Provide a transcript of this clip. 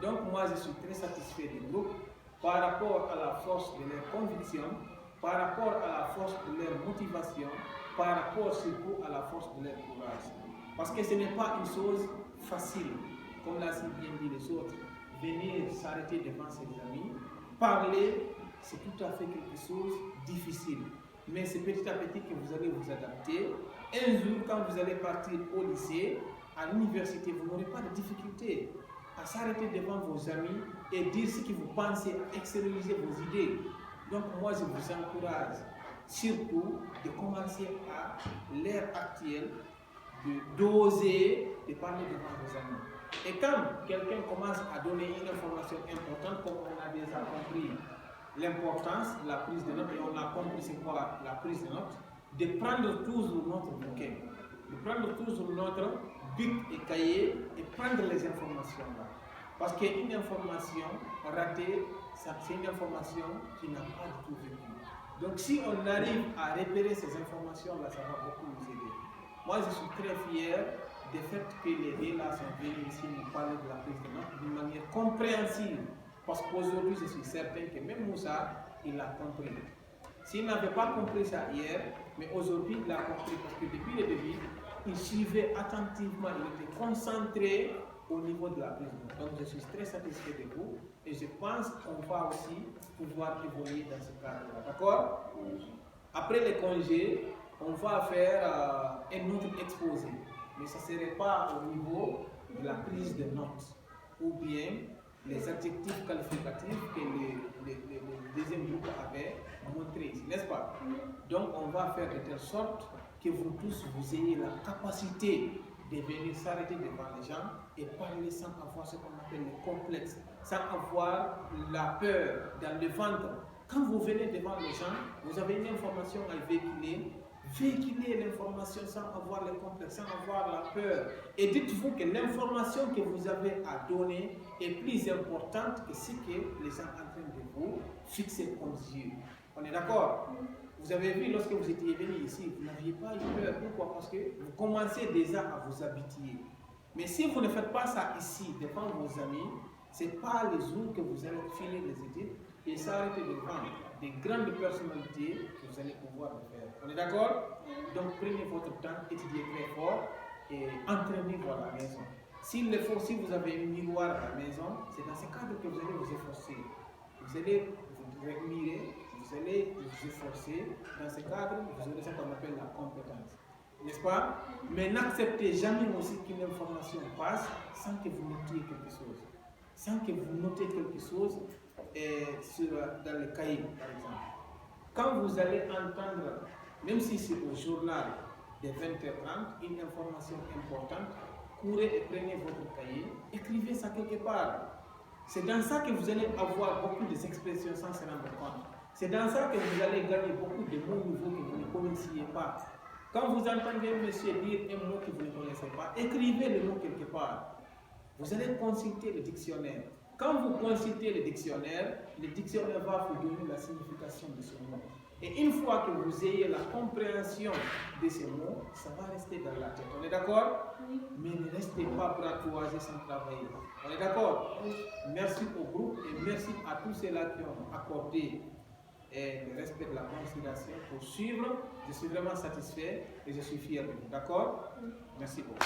Donc moi je suis très satisfait du groupe par rapport à la force de leur conviction, par rapport à la force de leur motivation, par rapport surtout à la force de leur courage. Parce que ce n'est pas une chose facile, comme l'a si bien dit les autres, venir s'arrêter devant ses amis, parler, c'est tout à fait quelque chose de difficile. Mais c'est petit à petit que vous allez vous adapter. Un jour, quand vous allez partir au lycée, à l'université, vous n'aurez pas de difficulté à s'arrêter devant vos amis et dire ce que vous pensez, à extérioriser vos idées. Donc moi, je vous encourage surtout de commencer à l'ère actuelle d'oser de parler devant vos amis. Et quand quelqu'un commence à donner une information importante, comme on a déjà compris l'importance de la prise de notes, et on a compris c'est quoi la prise de notes, de prendre toujours notre bouquin, de prendre toujours notre bic et cahier et prendre les informations là. Parce qu'une information ratée, c'est une information qui n'a pas du tout vécu. Donc si on arrive à repérer ces informations-là, ça va beaucoup nous aider. Moi, je suis très fier du fait que les deux là sont venus ici nous parler de la prise de notes d'une manière compréhensible. Parce qu'aujourd'hui, je suis certain que même Moussa, il l'a compris. S'il n'avait pas compris ça hier, mais aujourd'hui, il l'a compris. Parce que depuis le début, il suivait attentivement, il était concentré au niveau de la prise de notes. Donc, je suis très satisfait de vous. Et je pense qu'on va aussi pouvoir évoluer dans ce cadre-là. D'accord? Après les congés, on va faire un autre exposé. Mais ça ne serait pas au niveau de la prise de notes. Ou bien les adjectifs qualificatifs que le deuxième groupe avait montré ici, n'est-ce pas? Donc on va faire de telle sorte que vous tous, vous ayez la capacité de venir s'arrêter devant les gens et parler sans avoir ce qu'on appelle le complexe, sans avoir la peur dans le ventre. Quand vous venez devant les gens, vous avez une information à véhiculer. Véhiculez l'information sans avoir le complexe, sans avoir la peur. Et dites-vous que l'information que vous avez à donner est plus importante que ce que les gens sont en train de vous fixer comme yeux. On est d'accord? Vous avez vu, lorsque vous étiez venu ici, vous n'aviez pas eu peur. Pourquoi? Parce que vous commencez déjà à vous habituer. Mais si vous ne faites pas ça ici, devant vos amis, ce n'est pas les jours que vous allez filer les études et s'arrêter devant des grandes personnalités que vous allez pouvoir le faire. On est d'accord? Donc prenez votre temps, étudiez très fort et entraînez-vous à la maison. S'il le faut, si vous avez un miroir à la maison, c'est dans ce cadre que vous allez vous efforcer. Vous allez vous admirer, vous allez vous efforcer. Dans ce cadre, vous aurez ce qu'on appelle la compétence. N'est-ce pas? Mais n'acceptez jamais aussi qu'une information passe sans que vous notiez quelque chose. Sans que vous notez quelque chose dans le cahier, par exemple. Quand vous allez entendre, même si c'est au journal de 20h30, une information importante, courez et prenez votre cahier, écrivez ça quelque part. C'est dans ça que vous allez avoir beaucoup d'expressions sans se rendre compte. C'est dans ça que vous allez gagner beaucoup de mots nouveaux que vous ne connaissiez pas. Quand vous entendez un monsieur dire un mot que vous ne connaissez pas, écrivez le mot quelque part. Vous allez consulter le dictionnaire. Quand vous consultez le dictionnaire va vous donner la signification de ce mot. Et une fois que vous ayez la compréhension de ces mots, ça va rester dans la tête. On est d'accord? Oui. Mais ne restez pas bratoisés sans travailler. On est d'accord? Oui. Merci au groupe et merci à tous ceux-là qui ont accordé le respect de la considération pour suivre. Je suis vraiment satisfait et je suis fier de vous. D'accord? Oui. Merci beaucoup.